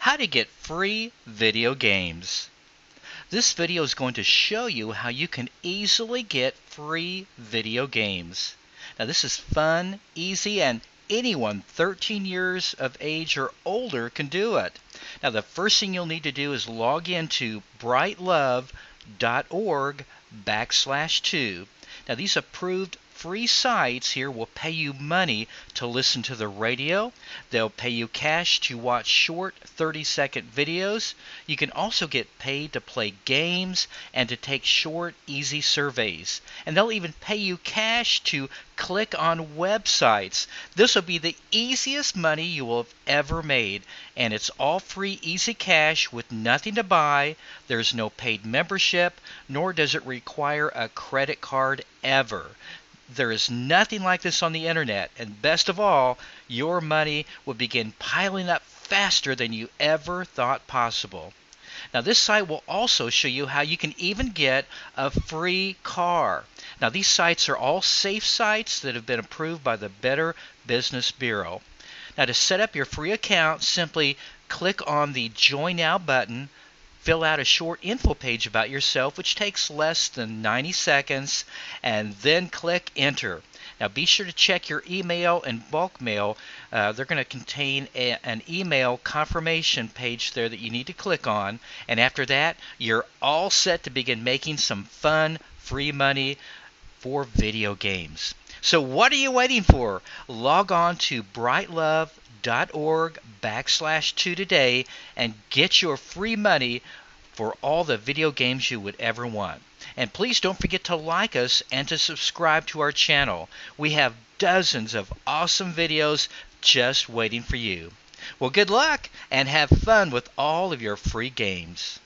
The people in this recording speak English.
how to get free video games. This video is going to show you how you can easily get free video games. Now this is fun, easy, and anyone 13 years of age or older can do it. Now the first thing you'll need to do is log into brightlove.org/2. Now these approved free sites here will pay you money to listen to the radio. They'll pay you cash to watch short 30-second videos. You can also get paid to play games and to take short, easy surveys. And they'll even pay you cash to click on websites. This will be the easiest money you will have ever made. And it's all free, easy cash with nothing to buy. There's no paid membership, nor does it require a credit card ever. There is nothing like this on the internet, and best of all, your money will begin piling up faster than you ever thought possible. Now this site will also show you how you can even get a free car. Now these sites are all safe sites that have been approved by the Better Business Bureau. Now to set up your free account, simply click on the Join Now button. Fill out a short info page about yourself, which takes less than 90 seconds, and then click Enter. Now be sure to check your email and bulk mail. They're going to contain an email confirmation page there that you need to click on, and after that, you're all set to begin making some fun, free money for video games. So what are you waiting for? Log on to brightlove.org/2 today and get your free money for all the video games you would ever want. And please don't forget to like us and to subscribe to our channel. We have dozens of awesome videos just waiting for you. Well, good luck and have fun with all of your free games.